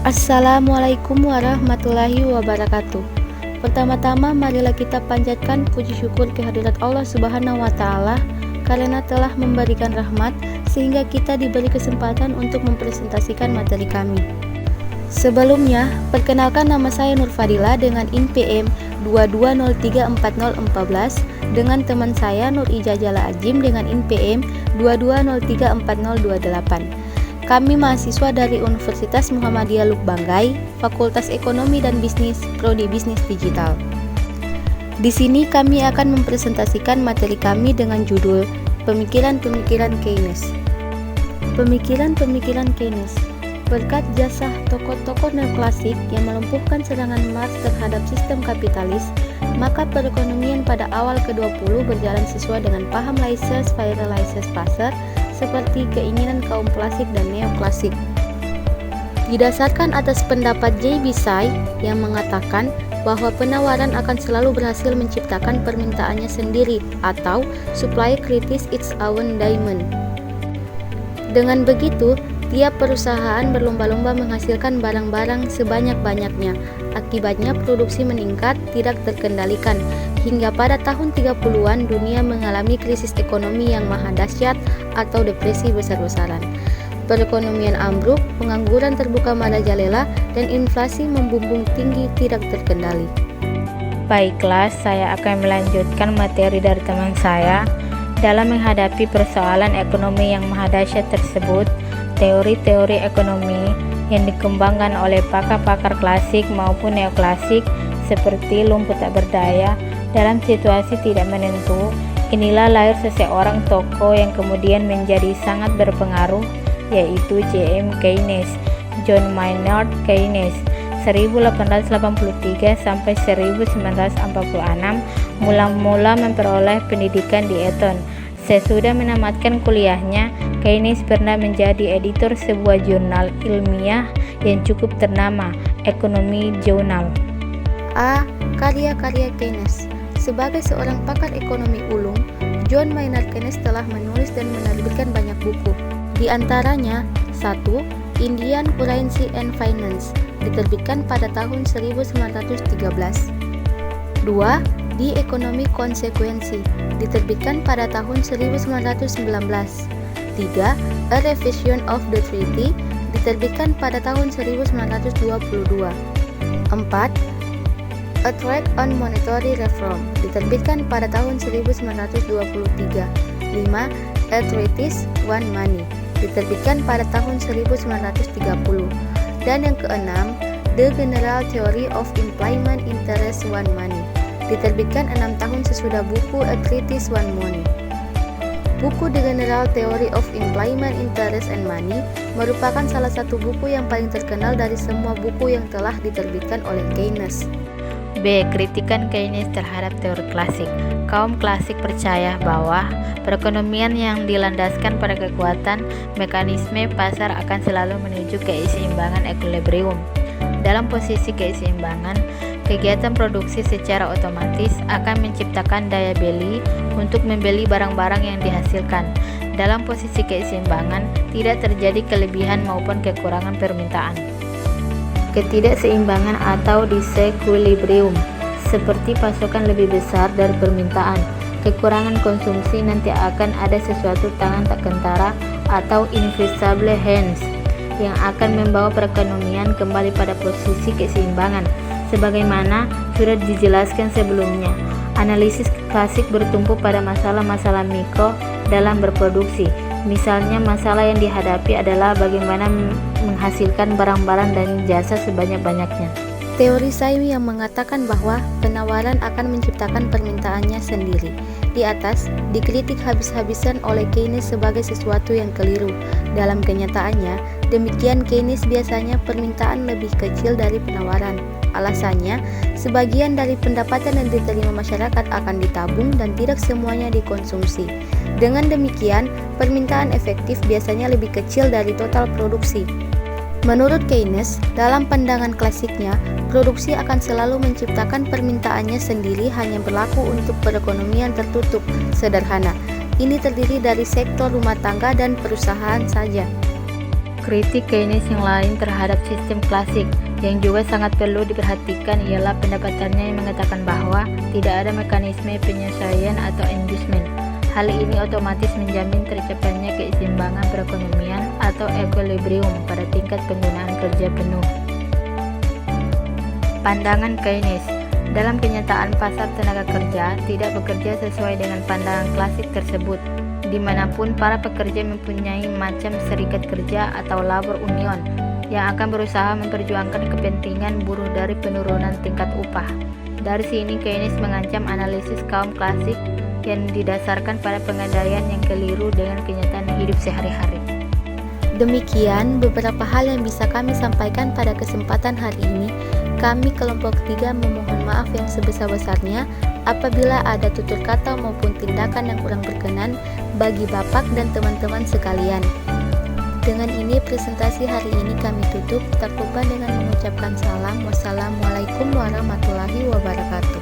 Assalamualaikum warahmatullahi wabarakatuh. Pertama-tama marilah kita panjatkan puji syukur kehadirat Allah Subhanahu wa taala karena telah memberikan rahmat sehingga kita diberi kesempatan untuk mempresentasikan materi kami. Sebelumnya, perkenalkan nama saya Nur Fadila dengan IN PM 22034014 dengan teman saya Nur Ijazala Ajim dengan IN PM 22034028. Kami mahasiswa dari Universitas Muhammadiyah Lubanggai, Fakultas Ekonomi dan Bisnis, Prodi Bisnis Digital. Di sini kami akan mempresentasikan materi kami dengan judul Pemikiran-pemikiran Keynes. Pemikiran-pemikiran Keynes. Berkat jasa tokoh-tokoh neoklasik yang melumpuhkan serangan Marx terhadap sistem kapitalis, maka perekonomian pada awal ke-20 berjalan sesuai dengan paham Laissez-faire-Laissez-passer seperti keinginan kaum klasik dan neoklasik. Didasarkan atas pendapat J.B. Say yang mengatakan bahwa penawaran akan selalu berhasil menciptakan permintaannya sendiri atau supply creates its own demand. Dengan begitu, tiap perusahaan berlomba-lomba menghasilkan barang-barang sebanyak-banyaknya. Akibatnya produksi meningkat tidak terkendalikan. Hingga pada tahun 30-an dunia mengalami krisis ekonomi yang maha dahsyat atau depresi besar-besaran. Perekonomian ambruk, pengangguran terbuka merajalela, dan inflasi membumbung tinggi tidak terkendali. Baiklah, saya akan melanjutkan materi dari teman saya. Dalam menghadapi persoalan ekonomi yang maha dahsyat tersebut, teori-teori ekonomi yang dikembangkan oleh pakar-pakar klasik maupun neoklasik seperti lumpuh tak berdaya dalam situasi tidak menentu, inilah lahir seseorang tokoh yang kemudian menjadi sangat berpengaruh, yaitu J.M. Keynes, John Maynard Keynes, 1883 sampai 1946, mula-mula memperoleh pendidikan di Eton. Sesudah menamatkan kuliahnya, Keynes pernah menjadi editor sebuah jurnal ilmiah yang cukup ternama, Economy Journal. Karya-karya Keynes. Sebagai seorang pakar ekonomi ulung, John Maynard Keynes telah menulis dan menerbitkan banyak buku. Di antaranya, 1. Indian Currency and Finance, diterbitkan pada tahun 1913. 2. The Economic Consequences, diterbitkan pada tahun 1919. 3. A Revision of the Treaty, diterbitkan pada tahun 1922. 4. A Tract on Monetary Reform, diterbitkan pada tahun 1923. 5. A Treatise on Money, diterbitkan pada tahun 1930. Dan yang keenam, The General Theory of Employment Interest on Money, diterbitkan 6 tahun sesudah buku A Treatise on Money. Buku The General Theory of Employment Interest and Money merupakan salah satu buku yang paling terkenal dari semua buku yang telah diterbitkan oleh Keynes. B. Kritikan Keynes terhadap teori klasik. Kaum klasik percaya bahwa perekonomian yang dilandaskan pada kekuatan mekanisme pasar akan selalu menuju keseimbangan equilibrium. Dalam posisi keseimbangan, kegiatan produksi secara otomatis akan menciptakan daya beli untuk membeli barang-barang yang dihasilkan. Dalam posisi keseimbangan, tidak terjadi kelebihan maupun kekurangan permintaan. Ketidakseimbangan atau disequilibrium, seperti pasokan lebih besar dari permintaan, kekurangan konsumsi, nanti akan ada sesuatu tangan tak kentara atau invisible hands yang akan membawa perekonomian kembali pada posisi keseimbangan. Sebagaimana sudah dijelaskan sebelumnya, analisis klasik bertumpu pada masalah-masalah mikro dalam berproduksi. Misalnya, masalah yang dihadapi adalah bagaimana menghasilkan barang-barang dan jasa sebanyak-banyaknya. Teori Say yang mengatakan bahwa penawaran akan menciptakan permintaannya sendiri, di atas dikritik habis-habisan oleh Keynes sebagai sesuatu yang keliru. Dalam kenyataannya, demikian Keynes biasanya permintaan lebih kecil dari penawaran. Alasannya, sebagian dari pendapatan yang diterima masyarakat akan ditabung dan tidak semuanya dikonsumsi. Dengan demikian, permintaan efektif biasanya lebih kecil dari total produksi. Menurut Keynes, dalam pandangan klasiknya, produksi akan selalu menciptakan permintaannya sendiri hanya berlaku untuk perekonomian tertutup, sederhana. Ini terdiri dari sektor rumah tangga dan perusahaan saja. Kritik Keynes yang lain terhadap sistem klasik yang juga sangat perlu diperhatikan ialah pendapatannya yang mengatakan bahwa tidak ada mekanisme penyesuaian atau adjustment. Hal ini otomatis menjamin tercapainya keseimbangan perekonomian atau equilibrium pada tingkat penggunaan kerja penuh. Pandangan Keynes dalam kenyataan pasar tenaga kerja tidak bekerja sesuai dengan pandangan klasik tersebut, dimanapun para pekerja mempunyai macam serikat kerja atau labor union yang akan berusaha memperjuangkan kepentingan buruh dari penurunan tingkat upah. Dari sini Keynes mengancam analisis kaum klasik yang didasarkan pada pengandaian yang keliru dengan kenyataan hidup sehari-hari. Demikian beberapa hal yang bisa kami sampaikan pada kesempatan hari ini. Kami kelompok 3 memohon maaf yang sebesar-besarnya apabila ada tutur kata maupun tindakan yang kurang berkenan bagi Bapak dan teman-teman sekalian. Dengan ini presentasi hari ini kami tutup, tak lupa dengan mengucapkan salam. Wassalamualaikum warahmatullahi wabarakatuh.